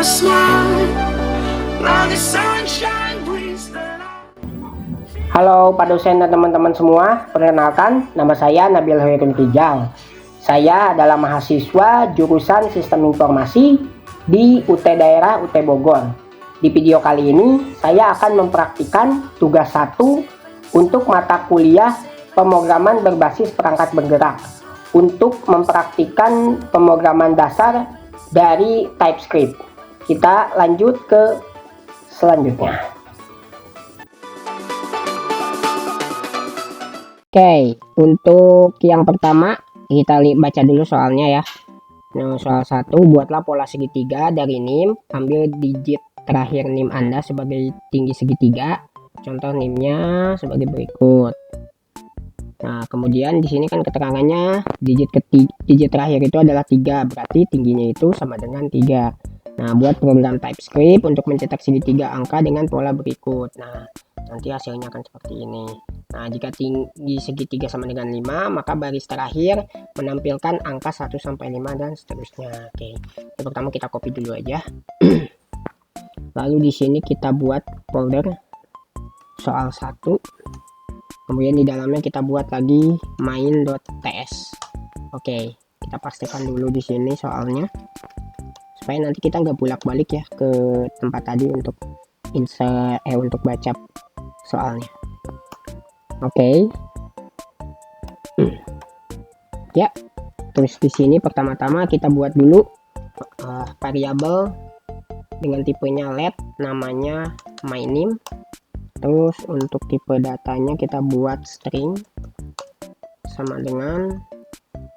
your smile. Now the sunshine brings the light. Halo Pak dosen dan teman-teman semua, perkenalkan nama saya Nabil Hoirul Tijal. Saya adalah mahasiswa jurusan Sistem Informasi di UT Daerah UT Bogor. Di video kali ini saya akan mempraktikkan tugas 1 untuk mata kuliah pemrograman berbasis perangkat bergerak untuk mempraktikkan pemrograman dasar dari TypeScript. Kita lanjut ke selanjutnya. Oke, untuk yang pertama kita baca dulu soalnya ya. Nah, soal 1, buatlah pola segitiga dari NIM, ambil digit terakhir NIM Anda sebagai tinggi segitiga. Contoh NIM-nya sebagai berikut. Nah, kemudian di sini kan keterangannya digit terakhir itu adalah 3, berarti tingginya itu sama dengan 3. Nah, buat program TypeScript untuk mencetak segitiga angka dengan pola berikut. Nah, nanti hasilnya akan seperti ini. Nah, jika tinggi segitiga sama dengan 5, maka baris terakhir menampilkan angka 1 sampai 5 dan seterusnya. Oke. Yang pertama kita copy dulu aja. Lalu di sini kita buat folder soal 1. Kemudian di dalamnya kita buat lagi main.ts. Oke, kita pastikan dulu di sini soalnya supaya nanti kita nggak bolak-balik ya ke tempat tadi untuk insert untuk baca soalnya. Oke. Ya, terus di sini pertama-tama kita buat dulu variabel dengan tipenya let, namanya myname. Terus untuk tipe datanya kita buat string sama dengan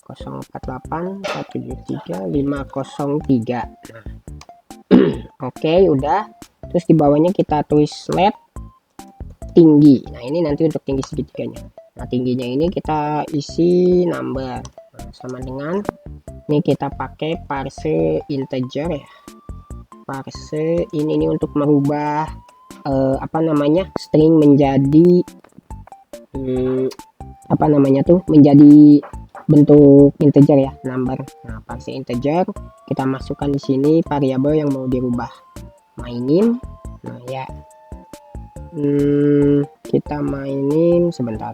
048173503. Nah, oke, udah. Terus di bawahnya kita tulis let tinggi. Nah, ini nanti untuk tinggi segitiganya. Nah, tingginya ini kita isi number. Nah, sama dengan ini kita pakai parse integer ya. Parse ini untuk merubah string menjadi menjadi bentuk integer ya, number. Nah, parse integer kita masukkan di sini variabel yang mau dirubah, myname. Nah ya, kita myname sebentar,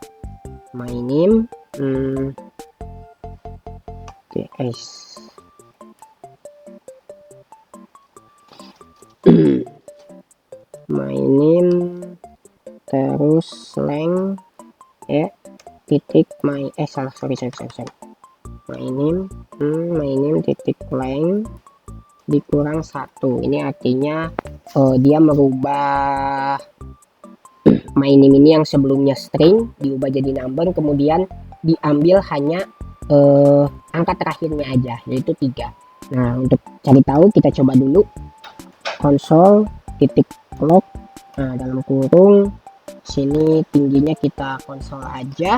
myname ts myname terus slang titik myname titik length dikurang 1. Ini artinya dia merubah myname ini yang sebelumnya string diubah jadi number, kemudian diambil hanya angka terakhirnya aja, yaitu 3. Nah, untuk cari tahu kita coba dulu console titik log. Nah, dalam kurung sini tingginya kita konsol aja.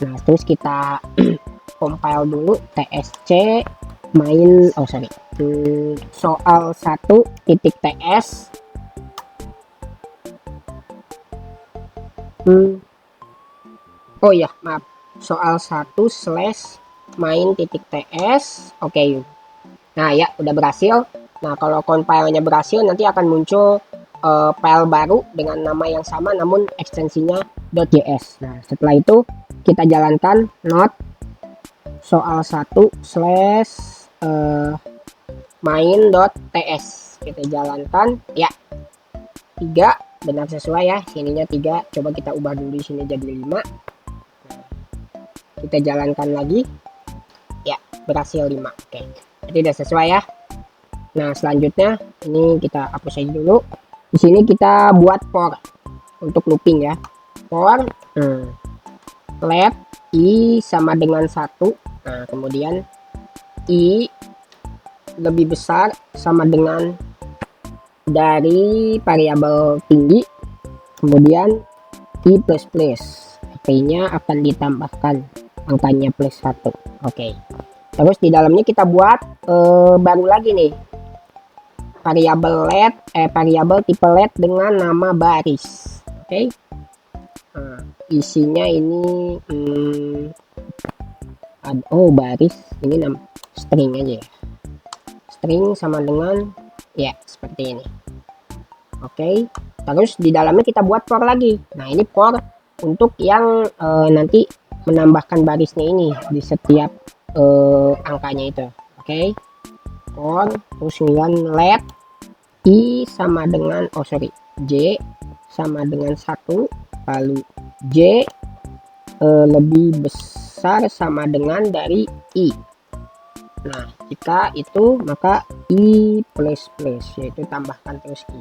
Nah, terus kita compile dulu tsc main soal 1 titik ts oh ya maaf, soal 1 slash main titik ts. Oke. Nah ya, udah berhasil. Nah, kalau compile-nya berhasil nanti akan muncul file baru dengan nama yang sama namun ekstensinya .js. Nah, setelah itu kita jalankan node soal 1 slash main.ts. Kita jalankan ya, 3 benar sesuai ya, sininya 3. Coba kita ubah dulu di sini jadi 5. Nah, kita jalankan lagi ya, berhasil 5. Oke, jadi udah sesuai ya. Nah, selanjutnya ini kita hapus aja dulu. Di sini kita buat for untuk looping ya. For let i sama dengan 1. Nah, kemudian i lebih besar sama dengan dari variabel tinggi, kemudian i plus plus, artinya akan ditambahkan angkanya plus 1. Oke. Terus di dalamnya kita buat baru lagi nih variabel tipe let dengan nama baris. Oke. Nah, isinya ini baris ini string aja ya. String sama dengan Ya, seperti ini. Oke, terus di dalamnya kita buat for lagi. Nah, ini for untuk yang nanti menambahkan barisnya ini di setiap angkanya itu. Oke, for terus kemudian let i sama dengan j sama dengan 1, lalu j lebih besar sama dengan dari i. Nah, jika itu maka i plus plus, yaitu tambahkan terus i.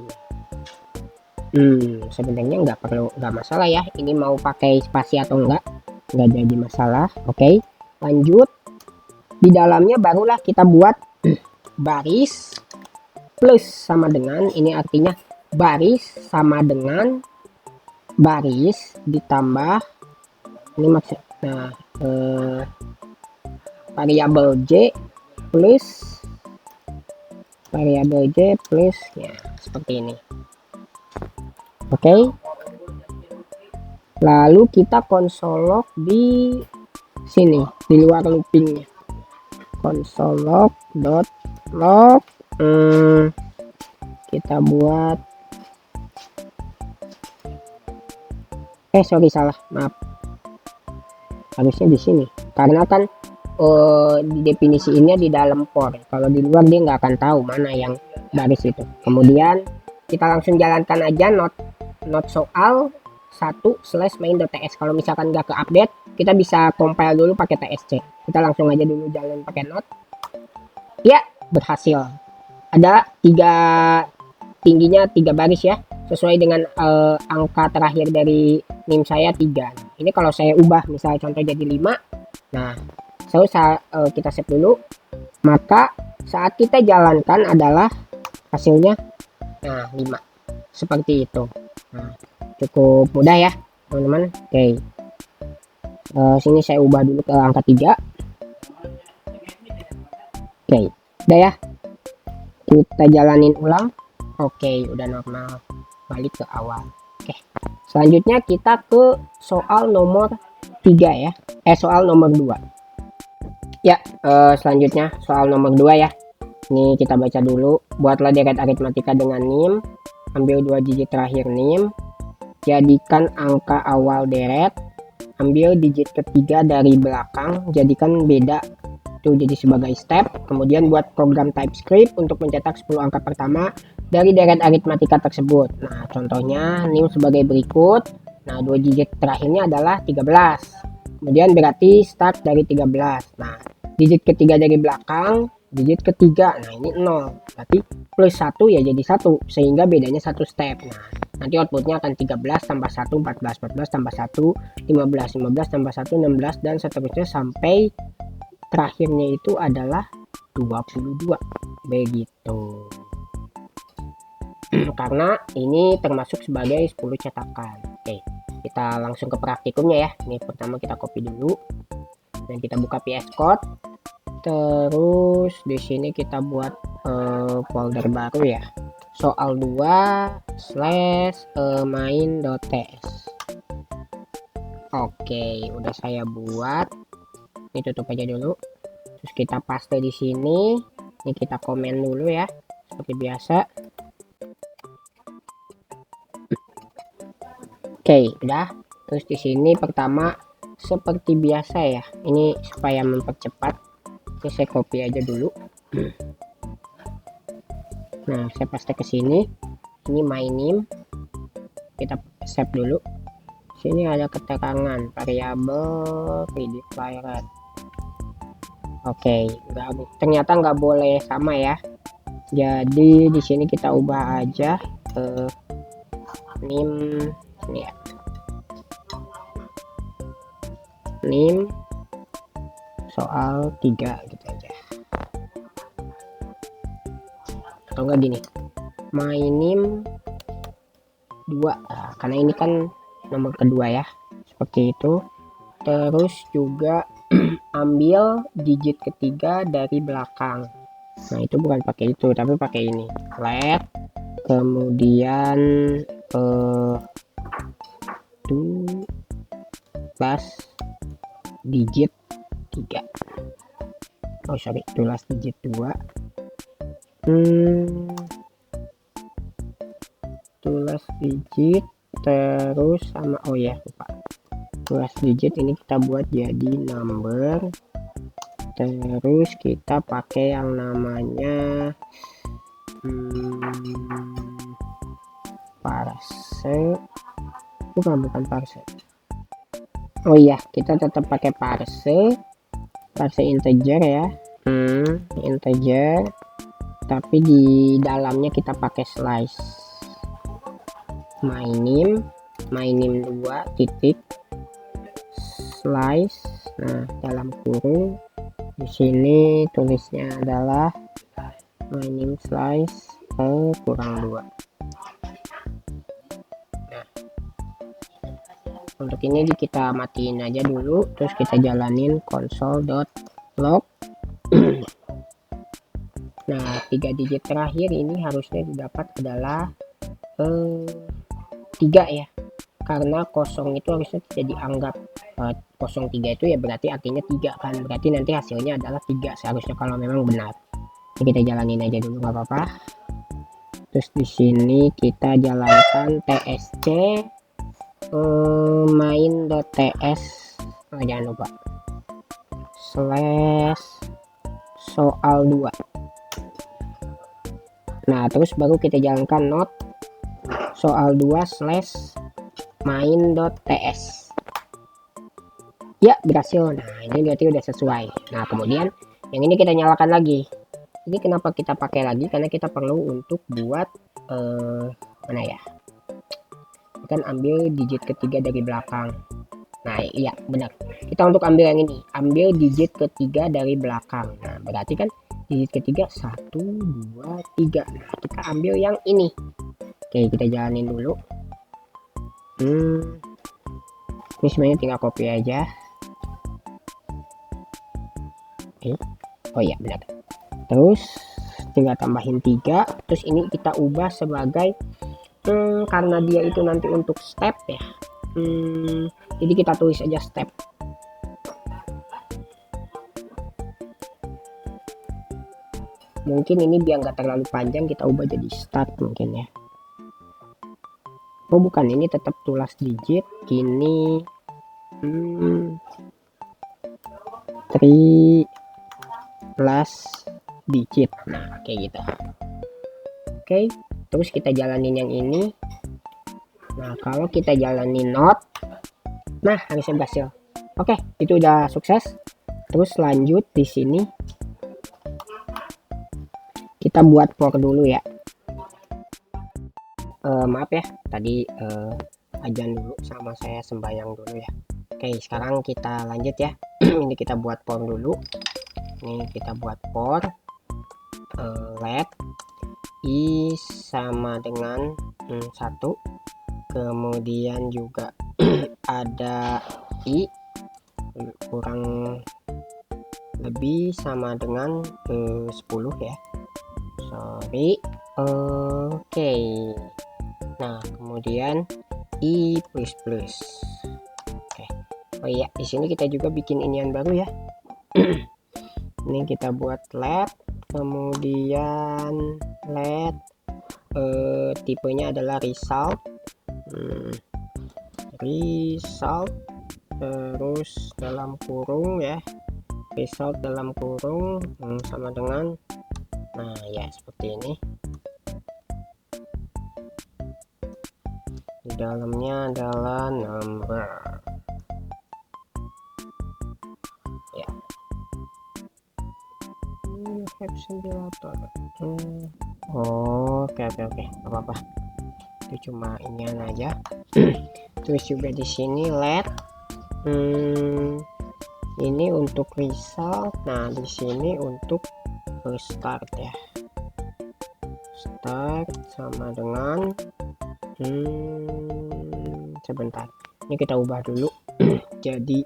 Sebenarnya nggak masalah ya, ini mau pakai spasi atau nggak jadi masalah. Oke, lanjut. Di dalamnya barulah kita buat baris plus sama dengan, ini artinya baris sama dengan baris ditambah ini maksud, nah variabel j plus ya, seperti ini. Oke, lalu kita console log di sini di luar loopingnya, console log dot log kita buat sorry salah, maaf, harusnya di sini karena kan didefinisiinnya di dalam for. Kalau di luar dia nggak akan tahu mana yang baris itu. Kemudian kita langsung jalankan aja not soal 1/main.ts. Kalau misalkan nggak ke update, kita bisa compile dulu pakai tsc. Kita langsung aja dulu jalan pakai not. Ya, berhasil. Ada tingginya 3 baris ya, sesuai dengan angka terakhir dari nim saya 3. Ini kalau saya ubah misalnya contoh jadi 5. Nah, kita save dulu. Maka saat kita jalankan adalah hasilnya 5 seperti itu. Nah, cukup mudah ya teman-teman. Oke, sini saya ubah dulu ke angka 3. Oke, udah ya, kita jalanin ulang. Oke, udah normal, balik ke awal. Oke, selanjutnya kita ke soal nomor 3 ya, soal nomor 2 ya. Selanjutnya soal nomor 2 ya. Ini kita baca dulu. Buatlah deret aritmatika dengan nim, ambil 2 digit terakhir nim, jadikan angka awal deret, ambil digit ketiga dari belakang, jadikan beda itu jadi sebagai step. Kemudian buat program TypeScript untuk mencetak 10 angka pertama dari deret aritmatika tersebut. Nah, contohnya nim sebagai berikut. Nah, 2 digit terakhirnya adalah 13. Kemudian berarti start dari 13. Nah, digit ketiga dari belakang, digit ketiga, nah ini 0, berarti plus 1 ya jadi 1, sehingga bedanya 1 step. Nah, nanti outputnya akan 13 tambah 1 14, 14 tambah 1 15, 15 tambah 1 16, dan seterusnya sampai terakhirnya itu adalah 22 begitu. Karena ini termasuk sebagai 10 cetakan. Oke, kita langsung ke praktikumnya ya. Ini pertama kita copy dulu dan kita buka VS Code. Terus di sini kita buat folder baru ya, soal 2/main.ts. Oke, udah saya buat. Ini tutup aja dulu. Terus kita paste di sini. Ini kita komen dulu ya, seperti biasa. Oke, udah. Terus di sini pertama seperti biasa ya. Ini supaya mempercepat. Ini saya copy aja dulu. Nah, saya paste ke sini. Ini my name. Kita save dulu. Sini ada keterangan variabel predeclared. Oke, ternyata nggak boleh sama ya. Jadi di sini kita ubah aja ke name ini ya. Name soal 3 gitu aja. Atau enggak gini, my name 2. Nah, karena ini kan nomor kedua ya, seperti itu. Terus juga ambil digit ketiga dari belakang. Nah, itu bukan pakai itu, tapi pakai ini, let, kemudian plus digit 3. Oh sorry, tulis digit 2. 12 digit, terus sama oh ya lupa, 12 digit ini kita buat jadi number, terus kita pakai yang namanya parse, bukan parse, oh iya kita tetap pakai parse integer ya, integer, tapi di dalamnya kita pakai slice my name 2 titik slice. Nah dalam kurung di sini tulisnya adalah my name slice kurang 2. Nah untuk ini kita matiin aja dulu, terus kita jalanin console.log. Nah 3 digit terakhir ini harusnya didapat adalah 3 ya, karena kosong itu harusnya tidak dianggap 03 itu ya berarti artinya 3 kan, berarti nanti hasilnya adalah 3 seharusnya kalau memang benar. Ini kita jalanin aja dulu nggak apa-apa. Terus di sini kita jalankan tsc main.ts, jangan lupa slash soal 2. Nah terus baru kita jalankan not soal 2 slash main.ts. Ya berhasil. Nah ini berarti udah sesuai. Nah kemudian yang ini kita nyalakan lagi. Ini kenapa kita pakai lagi, karena kita perlu untuk buat mana ya, kan ambil digit ketiga dari belakang. Nah iya benar, kita untuk ambil yang ini, ambil digit ketiga dari belakang. Nah berarti kan digit ketiga 1 2 3. Nah kita ambil yang ini. Oke kita jalanin dulu. Ini sebenarnya tinggal copy aja. Oh iya benar, terus tinggal tambahin 3, terus ini kita ubah sebagai karena dia itu nanti untuk step ya, jadi kita tulis aja step. Mungkin ini biar nggak terlalu panjang kita ubah jadi start mungkin ya. Oh bukan, ini tetap tulis digit gini, 3 plus digit. Nah kayak gitu. Oke terus kita jalanin yang ini. Nah kalau kita jalanin not, nah harusnya berhasil. Oke itu udah sukses. Terus lanjut di sini kita buat for dulu ya. Maaf ya tadi ajan dulu sama saya sembahyang dulu ya. Oke sekarang kita lanjut ya. Ini kita buat for dulu. Ini kita buat for let i sama dengan 1, kemudian juga ada i kurang lebih sama dengan 10 ya, sorry. Oke. Nah kemudian i plus plus. Oke. Oh iya di sini kita juga bikin inian baru ya. Ini kita buat let, kemudian let tipenya adalah result, result, terus dalam kurung ya, result dalam kurung sama dengan, nah ya seperti ini. Di dalamnya adalah number ya. Simulator. Oke apa-apa, itu cuma inian aja. Terus juga di sini let ini untuk result. Nah di sini untuk start ya, start sama dengan sebentar, ini kita ubah dulu jadi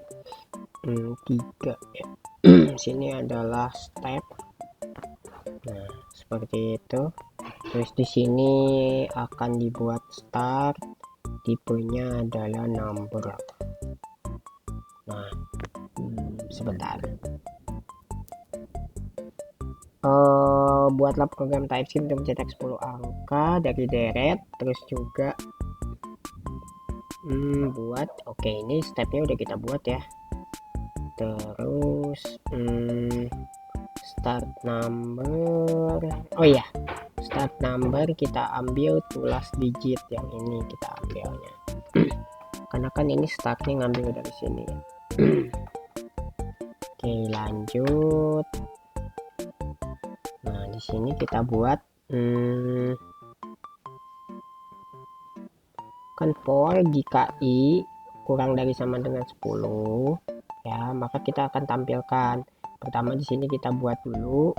3 ya. Sini adalah step. Nah seperti itu. Terus di sini akan dibuat start, tipenya adalah number. Nah sebentar, buatlah program TypeScript untuk mencetak 10 angka dari deret. Terus juga buat ini stepnya udah kita buat ya. Terus start number, start number kita ambil tulas digit yang ini kita ambilnya karena kan ini startnya ngambil dari sini ya. Oke, lanjut. Nah, di sini kita buat kan for jika i kurang dari sama dengan 10 ya, maka kita akan tampilkan. Pertama di sini kita buat dulu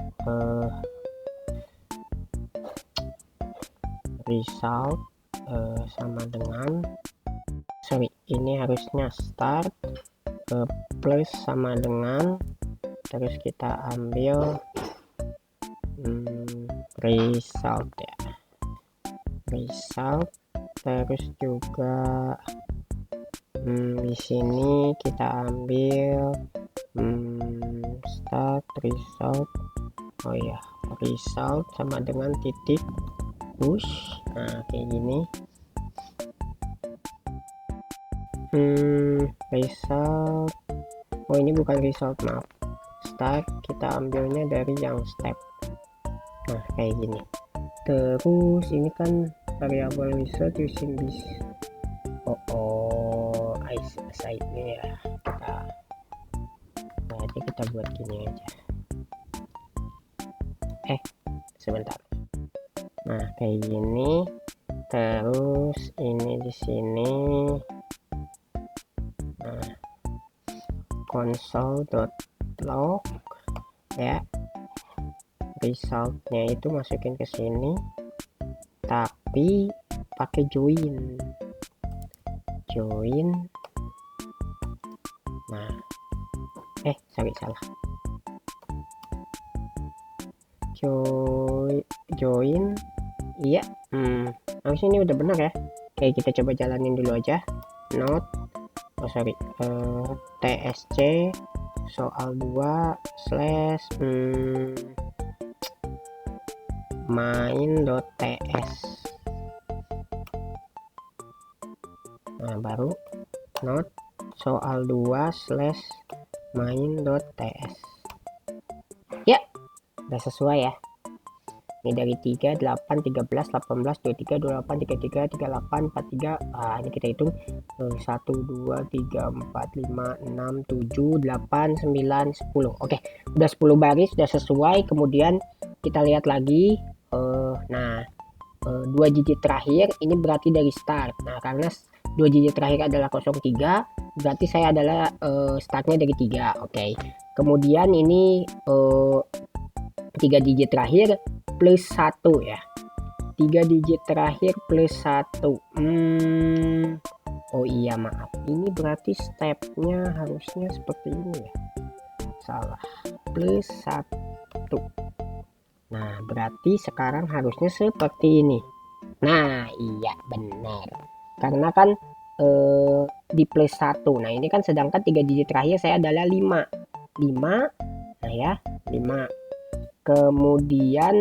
result sama dengan, ini harusnya start plus sama dengan, terus kita ambil result ya, result. Terus juga di sini kita ambil start result, result sama dengan titik push. Nah, kayak gini. Result, ini bukan result, maaf, start kita ambilnya dari yang step. Nah, kayak gini. Terus ini kan variable result using this aside-nya ya, kita buat gini aja. Sebentar. Nah, kayak gini. Terus ini di sini console.log ya, resultnya itu masukin ke sini tapi pakai join. Nah, salah. Join iya. Harusnya ini udah benar ya. Oke, kita coba jalanin dulu aja. Not tsc soal 2 slash main.ts. Nah, baru not soal 2 slash main.ts ya, udah sesuai ya. Ini dari 3, 8, 13, 18, 23, 28, 33, 38, 43. Ini kita hitung 1, 2, 3, 4, 5, 6, 7, 8, 9, 10. Oke, udah 10 baris, udah sesuai. Kemudian kita lihat lagi. Nah, 2 digit terakhir ini berarti dari start. Nah, karena 2 digit terakhir adalah 03, berarti saya adalah startnya dari 3. Oke. Kemudian ini 3 digit terakhir plus 1 ya. 3 digit terakhir plus 1. Oh iya, maaf. Ini berarti stepnya harusnya seperti ini ya. Salah. Plus 1. Nah, berarti sekarang harusnya seperti ini. Nah, iya benar. Karena kan di plus 1. Nah, ini kan sedangkan 3 digit terakhir saya adalah 5. Nah ya, 5. Kemudian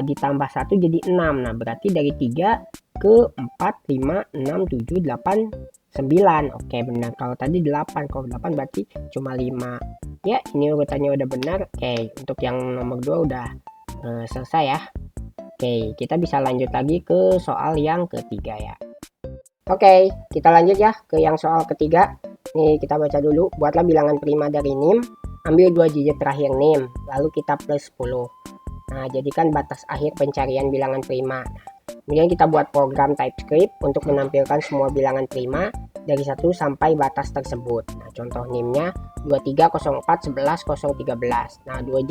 ditambah 1 jadi 6. Nah, berarti dari 3 ke 4, 5, 6, 7, 8, 9. Oke, benar. Kalau tadi 8, kalau 8 berarti cuma 5. Ya, ini urutannya udah benar. Oke, untuk yang nomor 2 udah selesai ya. Oke, kita bisa lanjut lagi ke soal yang ketiga ya. Oke, kita lanjut ya ke yang soal ketiga. Nih, kita baca dulu. Buatlah bilangan prima dari nim. Ambil 2 digit terakhir nim, lalu kita plus 10. Nah, jadikan batas akhir pencarian bilangan prima. Nah, kemudian kita buat program TypeScript untuk menampilkan semua bilangan prima dari 1 sampai batas tersebut. Nah, contoh nimnya 23, 04, 11, 013. Nah, 2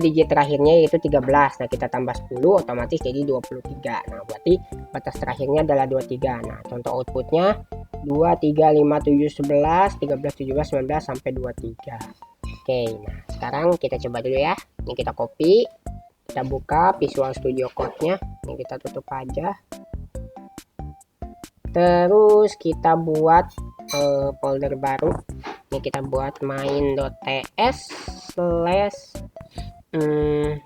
digit terakhirnya yaitu 13. Nah, kita tambah 10 otomatis jadi 23. Nah, berarti batas terakhirnya adalah 23. Nah, contoh outputnya 2, 3, 5, 7, 11, 13, 17, 19 sampai 23. Oke, nah sekarang kita coba dulu ya. Ini kita copy, kita buka Visual Studio Code-nya. Ini kita tutup aja. Terus kita buat folder baru. Ini kita buat main.ts slash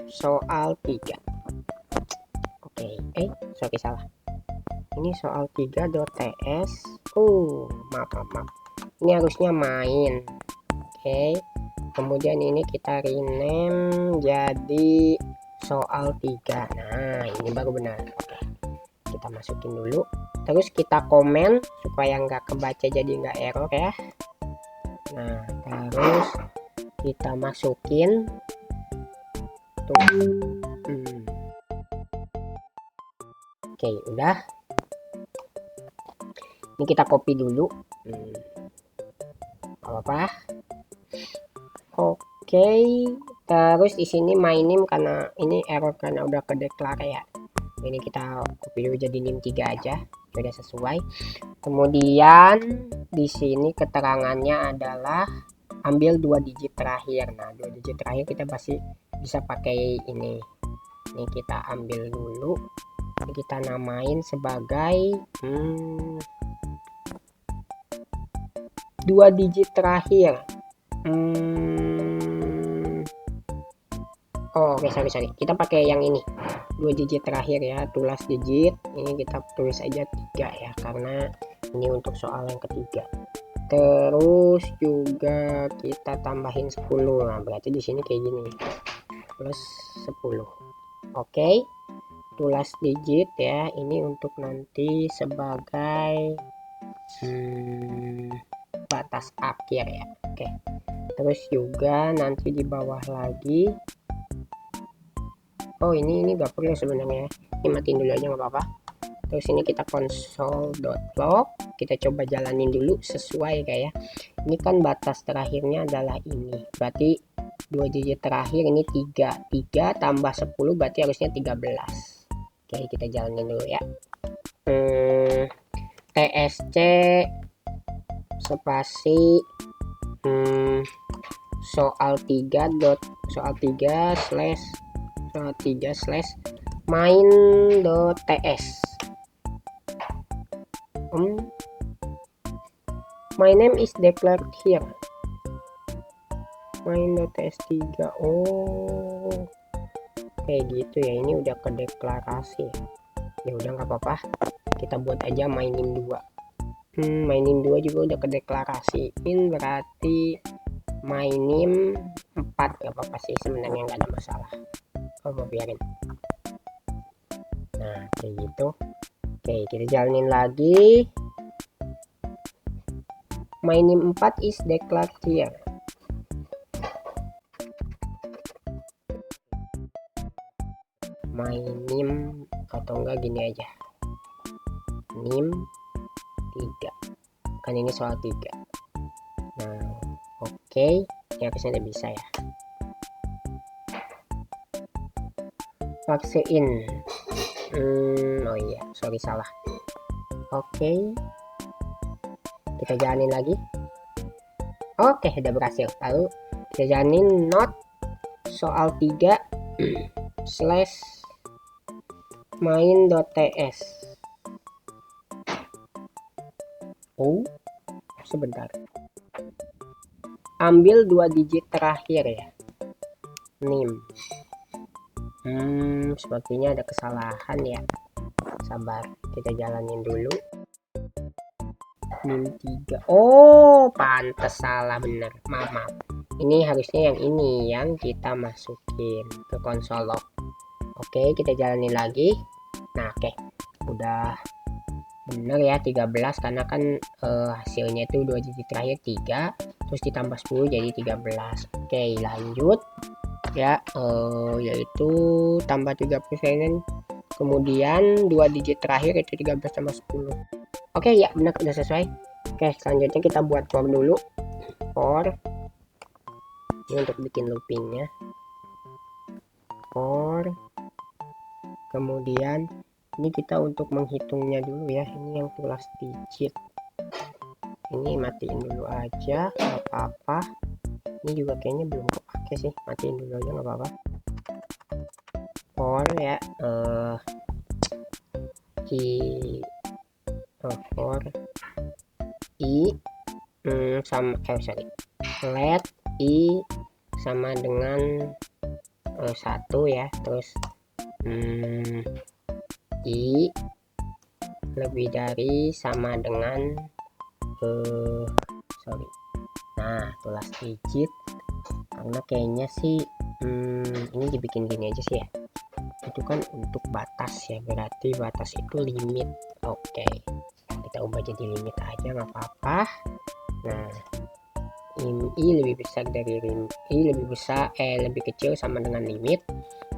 Soal 3. Oke, sorry salah. Ini soal 3.ts. Maaf. Ini harusnya main. Oke. Kemudian ini kita rename jadi soal 3. Nah, ini baru benar. Oke. Kita masukin dulu. Terus kita komen supaya nggak kebaca jadi nggak error ya. Nah, terus kita masukin tuh. Oke, udah. Ini kita copy dulu. Apa? Oke, terus di sini my name karena ini error karena udah ke declare ya. Ini kita copy dulu jadi nim 3 aja, sudah sesuai. Kemudian di sini keterangannya adalah ambil 2 digit terakhir. Nah, 2 digit terakhir kita pasti bisa pakai ini. Ini kita ambil dulu. Ini kita namain sebagai 2 digit terakhir. Oke, sorry. Kita pakai yang ini. 2 digit terakhir ya, tulis digit. Ini kita tulis aja 3 ya, karena ini untuk soal yang ketiga. Terus juga kita tambahin 10. Nah, berarti di sini kayak gini. Plus 10. Oke. Tulis digit ya. Ini untuk nanti sebagai batas akhir ya. Oke. Terus juga nanti di bawah lagi. Ini gak perlu sebenarnya. Ini matiin dulu aja nggak apa-apa. Terus ini kita console.log, kita coba jalanin dulu sesuai kayak. Ini kan batas terakhirnya adalah ini. Berarti 2 digit terakhir ini 3 tambah 10 berarti harusnya 13. Oke, kita jalanin dulu ya. TSC spasi soal 3 main.ts. My name is declared here. Main.ts3. Kayak gitu ya, ini udah ke deklarasi. Ya udah nggak apa-apa, kita buat aja my name 2. My name 2 juga udah ke deklarasiin, berarti my name 4 gak apa-apa sih sebenarnya, nggak ada masalah. Mau biarin. Nah, kayak gitu. Oke, kita jalanin lagi. My name 4 is declared here. My name atau enggak gini aja. Nim 3. Kan ini soal 3. Nah, oke. Ya harusnya udah bisa ya. Vaksin. Sorry salah. Oke. Kita jalanin lagi. Oke, udah berhasil. Lalu kita jalanin not soal 3 / main.ts. Sebentar. Ambil 2 digit terakhir ya. Nim. Sepertinya ada kesalahan ya. Sabar, kita jalanin dulu. Nim 3. Pantes salah bener. Maaf. Ini harusnya yang ini yang kita masukin ke konsol log. Oke, kita jalanin lagi. Nah, oke. Udah bener ya 13 karena kan hasilnya itu 2 digit terakhir 3 terus ditambah 10 jadi 13. Oke, lanjut. Ya, yaitu tambah 30%, kemudian 2 digit terakhir itu 13 tambah 10. Oke, ya benar, udah sesuai. Oke, selanjutnya kita buat for dulu. For ini untuk bikin loopingnya. For kemudian ini kita untuk menghitungnya dulu ya. Ini yang tulis digit. Ini matiin dulu aja, nggak apa-apa. Ini juga kayaknya belum kepake sih, matiin dulu aja nggak apa-apa. For ya for i sama let i sama dengan 1 ya, terus I lebih dari sama dengan sorry, nah tulis digit, karena kayaknya sih ini dibikin gini aja sih ya, itu kan untuk batas ya, berarti batas itu limit. Oke, kita ubah jadi limit aja, nggak apa-apa. Nah, I lebih besar dari I lebih besar lebih kecil sama dengan limit,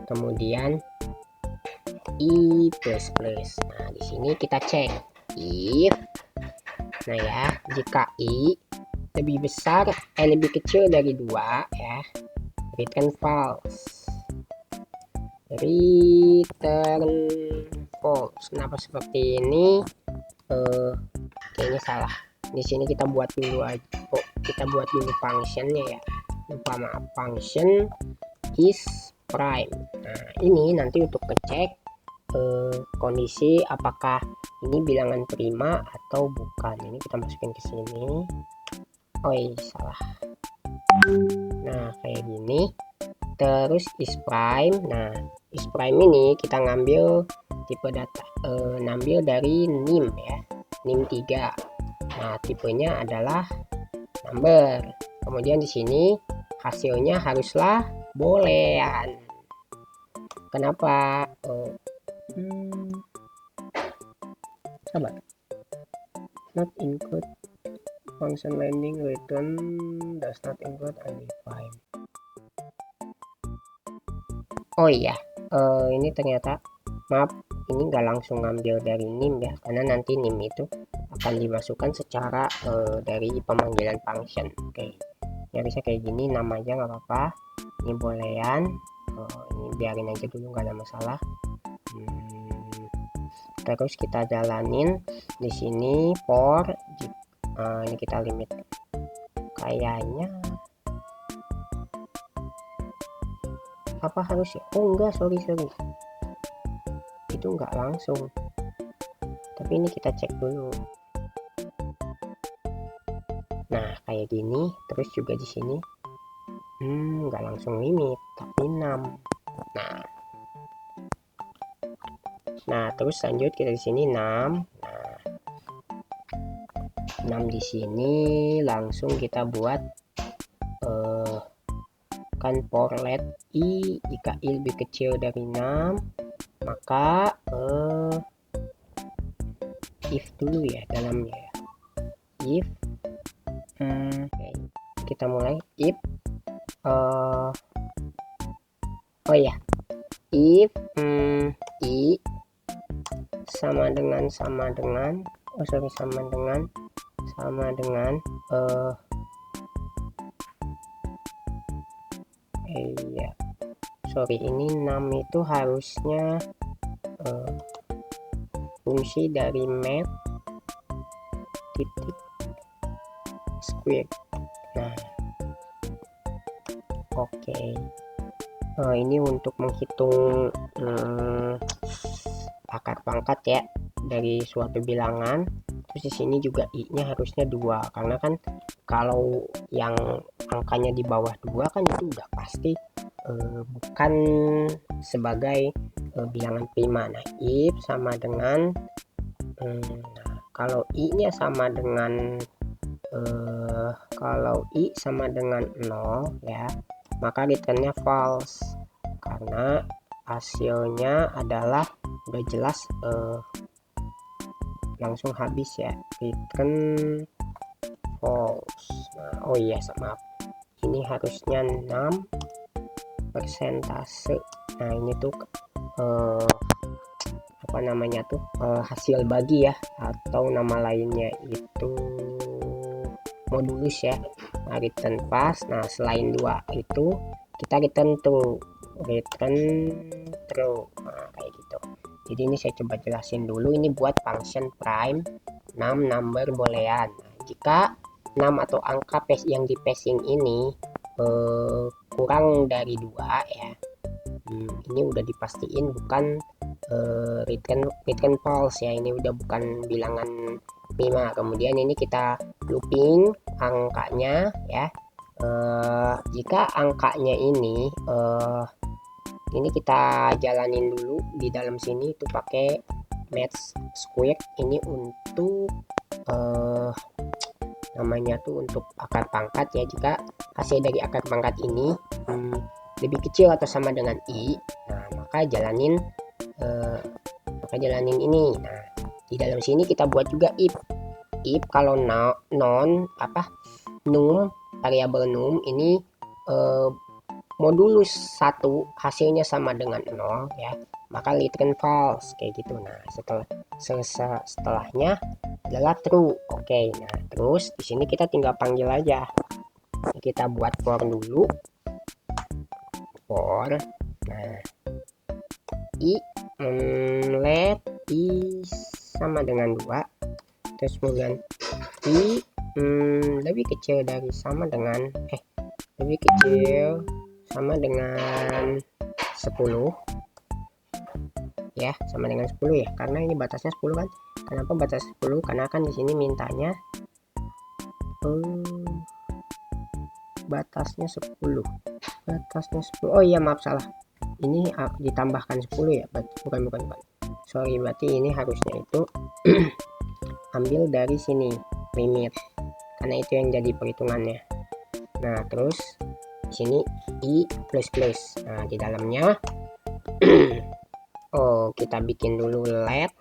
kemudian I plus plus. Nah, di sini kita cek if, nah ya, jika I lebih besar lebih kecil dari 2 ya, return false. Return false. Kenapa seperti ini? Kayaknya salah. Di sini kita buat dulu aja. Kita buat dulu functionnya ya. Lupa, maaf, function is prime. Nah, ini nanti untuk ngecek kondisi apakah ini bilangan prima atau bukan. Ini kita masukin ke sini. Oh iya, salah. Nah, kayak gini. Terus is prime. Nah, is prime ini kita ngambil tipe data, ngambil dari nim ya, nim 3. Nah, tipenya adalah number. Kemudian di sini hasilnya haruslah boolean. Kenapa? Sabar. Not include function landing return does not include any prime. Oh iya, ini ternyata, maaf, ini nggak langsung ngambil dari nim ya, karena nanti nim itu akan dimasukkan secara dari pemanggilan function. Oke, ya bisa kayak gini, namanya nggak apa-apa, ini boolean. Ini biarin aja dulu, nggak ada masalah. Terus kita jalanin di sini for ini kita limit, kayaknya apa harus ya, oh enggak, sorry itu enggak langsung, tapi ini kita cek dulu. Nah, kayak gini. Terus juga di sini enggak langsung limit tapi 6. Nah terus lanjut kita di sini 6. Nah, 6 di sini langsung kita buat kan for let I, jika I lebih kecil dari 6 maka if dulu ya dalamnya ya, if okay. Kita mulai if oh ya, if I sama dengan sama dengan iya, sorry, ini 6 itu harusnya fungsi dari map titik square. Nah, oke. Ini untuk menghitung akar pangkat ya dari suatu bilangan. Terus di sini juga i-nya harusnya 2, karena kan kalau yang angkanya di bawah 2 kan itu udah pasti bukan sebagai bilangan prima. Nah, if sama dengan kalau i-nya sama dengan kalau i sama dengan 0 ya, maka returnnya false, karena hasilnya adalah udah jelas langsung habis ya, return false. Nah, oh iya, maaf, ini harusnya 6 persentase. Nah, ini tuh apa namanya tuh, hasil bagi ya, atau nama lainnya itu modulus ya. Nah, return pass. Nah, selain 2 itu kita return true. Nah, kayak gitu. Jadi ini saya coba jelasin dulu, ini buat function prime 6 number boolean. Nah, jika 6 atau angka yang di passing ini kurang dari 2 ya, ini udah dipastiin bukan return false ya, ini udah bukan bilangan prima. Kemudian ini kita looping angkanya ya, jika angkanya ini Ini kita jalanin dulu di dalam sini itu pakai match square ini untuk namanya tuh untuk akar pangkat ya. Jika hasil dari akar pangkat ini lebih kecil atau sama dengan i, nah maka jalanin ini. Nah di dalam sini kita buat juga if kalau num variabel num ini modulus 1 hasilnya sama dengan 0 ya, maka return false kayak gitu. Nah setelahnya adalah true. Oke, nah terus di sini kita tinggal panggil aja. Kita buat for dulu, for nah i let i sama dengan 2, terus kemudian i lebih kecil dari sama dengan lebih kecil sama dengan 10 ya, sama dengan 10 ya, karena ini batasnya 10 kan. Kenapa batas 10? Karena kan di sini mintanya batasnya 10. Oh iya, maaf salah, ini ditambahkan 10 ya, bukan sorry, berarti ini harusnya itu ambil dari sini limit, karena itu yang jadi perhitungannya. Nah terus di sini i plus. Nah di dalamnya kita bikin dulu let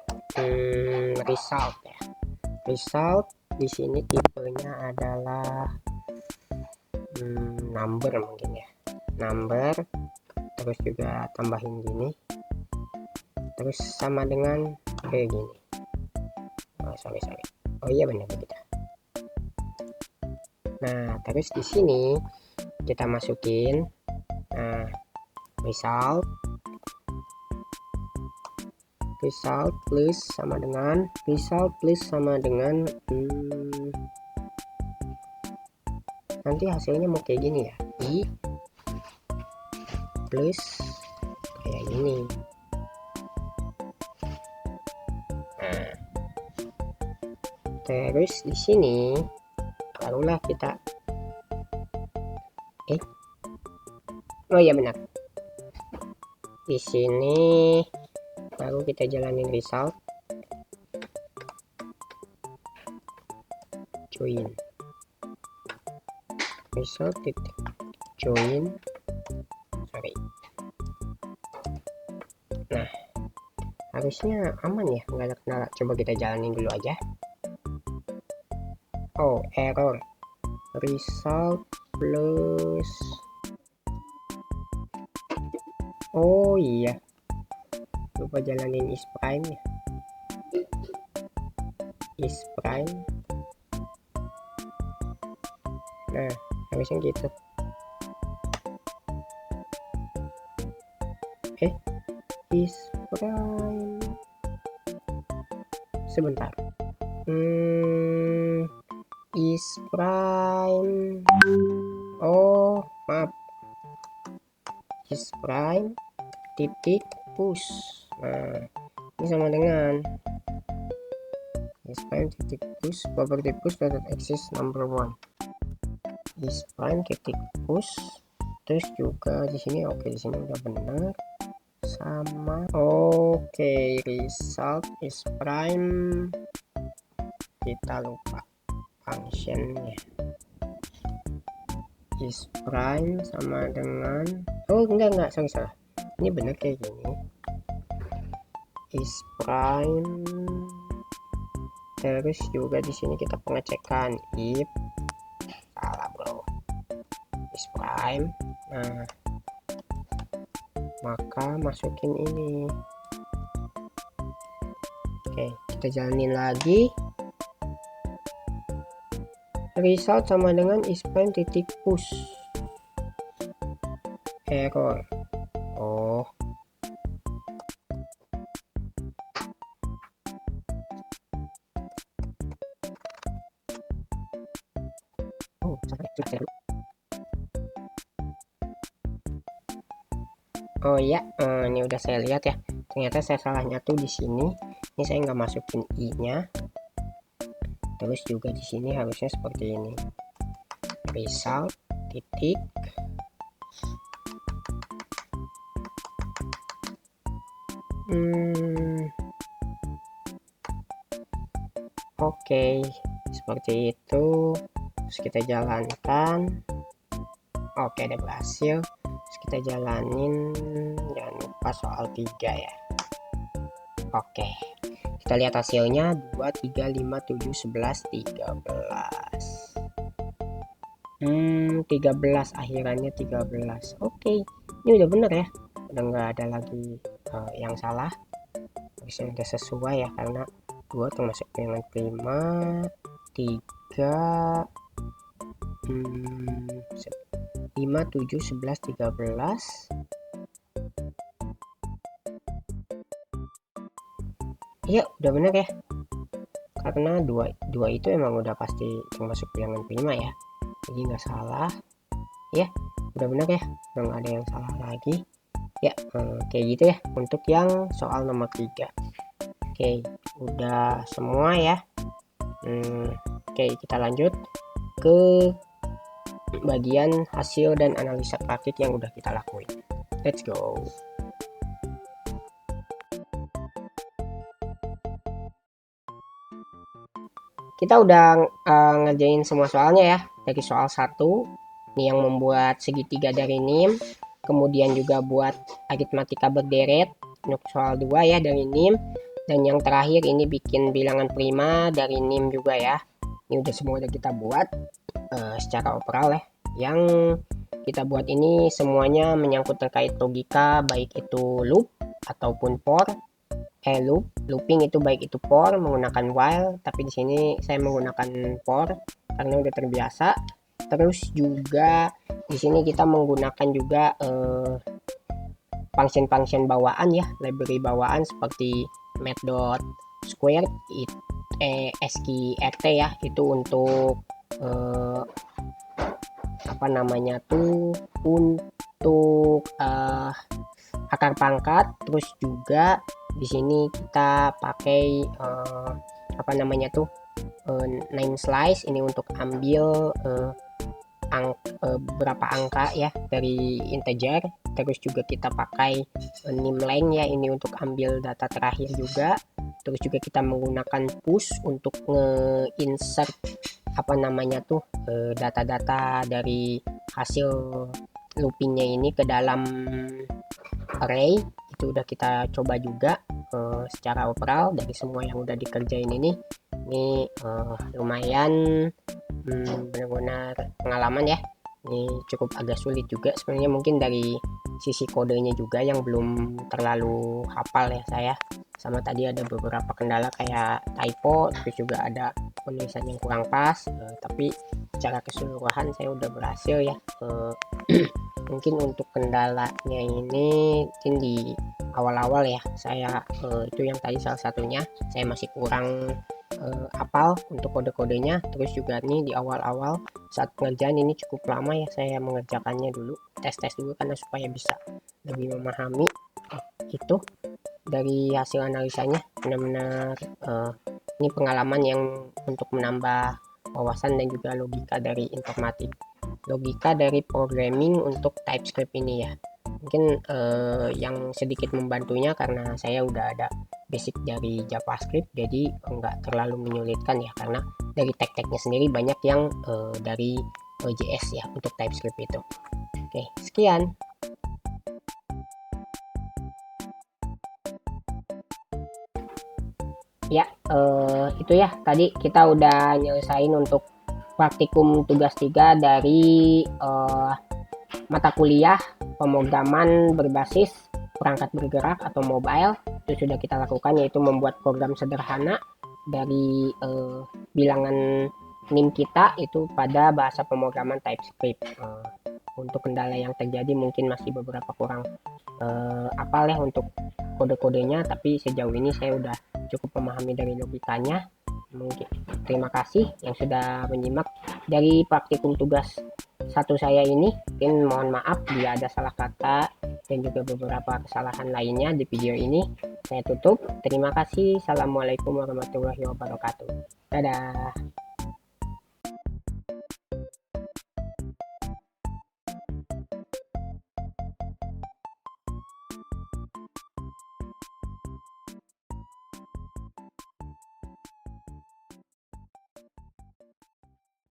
result ya. Result di sini tipenya adalah number mungkin ya, number, terus juga tambahin gini, terus sama dengan kayak gini. Sorry. Oh iya benar kita. Nah terus di sini kita masukin result plus sama dengan nanti hasilnya mau kayak gini ya, i plus kayak gini. Nah terus di sini barulah kita oh iya benar, di sini baru kita jalanin result join join. Nah harusnya aman ya, nggak ada kendala. Coba kita jalanin dulu aja. Error result plus iya lupa jalanin is prime ya, is prime. Nah harusnya gitu. Is prime sebentar, is prime maaf, is prime titik push. Nah ini sama dengan is prime titik push property push dot access number 1 is prime titik push. Terus juga di sini di sini udah benar sama. Result is prime, kita lupa functionnya. Is prime sama dengan enggak salah, ini benar kayak gini. Is prime, terus juga di sini kita pengecekan if salah bro, is prime. Nah maka masukin ini. Kita jalanin lagi. Result sama dengan is prime titik push. Error. Ini udah saya lihat ya. Ternyata saya salahnya tuh di sini. Ini saya nggak masukin i-nya. Terus juga di sini harusnya seperti ini. Result titik Oke, seperti itu. Terus kita jalankan. Oke, udah berhasil. Terus kita jalanin, jangan lupa soal 3 ya. Oke, kita lihat hasilnya 2, 3, 5, 7, 11, 13. 13, akhirannya 13. Oke, ini udah bener ya, udah nggak ada lagi yang salah. Harusnya udah sesuai ya, karena 2 termasuk bilangan prima, 3 5, 7, 11, 13. Iya, udah bener ya, karena 2 itu emang udah pasti termasuk bilangan prima ya, jadi nggak salah ya. Udah bener ya, udah nggak ada yang salah lagi ya. Kayak gitu ya untuk yang soal nomor 3. Oke, udah semua ya. Oke, kita lanjut ke bagian hasil dan analisa praktik yang udah kita lakuin. Let's go. Kita udah ngerjain semua soalnya ya, dari soal 1 nih yang membuat segitiga dari NIM, kemudian juga buat aritmatika berderet untuk soal 2 ya dari NIM, dan yang terakhir ini bikin bilangan prima dari NIM juga ya. Ini udah semua udah kita buat secara overall ya. Yang kita buat ini semuanya menyangkut terkait logika, baik itu loop ataupun for. Looping itu baik itu for menggunakan while, tapi di sini saya menggunakan for karena udah terbiasa. Terus juga di sini kita menggunakan juga function bawaan ya, library bawaan seperti math.squared, sqrt ya, itu untuk untuk akar pangkat. Terus juga di sini kita pakai name slice ini untuk ambil berapa angka ya dari integer. Terus juga kita pakai name length ya, ini untuk ambil data terakhir juga. Terus juga kita menggunakan push untuk nge-insert data-data dari hasil loopingnya ini ke dalam array. Itu udah kita coba juga secara overall dari semua yang udah dikerjain ini lumayan benar-benar pengalaman ya. Ini cukup agak sulit juga sebenarnya, mungkin dari sisi kodenya juga yang belum terlalu hafal ya saya. Sama tadi ada beberapa kendala kayak typo, terus juga ada penulisan yang kurang pas, tapi secara keseluruhan saya udah berhasil ya. Mungkin untuk kendalanya ini mungkin di awal-awal ya, saya itu yang tadi salah satunya saya masih kurang hafal untuk kode-kodenya. Terus juga nih di awal-awal saat pengerjaan ini cukup lama ya, saya mengerjakannya dulu, tes dulu karena supaya bisa lebih memahami itu dari hasil analisanya. Benar-benar ini pengalaman yang untuk menambah wawasan dan juga logika dari informatik, logika dari programming untuk TypeScript ini ya. Mungkin yang sedikit membantunya karena saya udah ada basic dari JavaScript, jadi nggak terlalu menyulitkan ya, karena dari tag-tagnya sendiri banyak yang dari JS ya untuk TypeScript itu. Oke, sekian. Ya, itu ya, tadi kita udah nyelesain untuk praktikum tugas 3 dari mata kuliah pemrograman berbasis perangkat bergerak atau mobile. Itu sudah kita lakukan, yaitu membuat program sederhana dari bilangan NIM kita itu pada bahasa pemrograman TypeScript. Untuk kendala yang terjadi mungkin masih beberapa kurang apal ya untuk kode-kodenya, tapi sejauh ini saya udah cukup memahami dari logikanya. Mungkin terima kasih yang sudah menyimak dari praktikum tugas 1 saya ini. Mungkin mohon maaf bila ada salah kata dan juga beberapa kesalahan lainnya di video ini. Saya tutup. Terima kasih. Assalamualaikum warahmatullahi wabarakatuh. Dadah.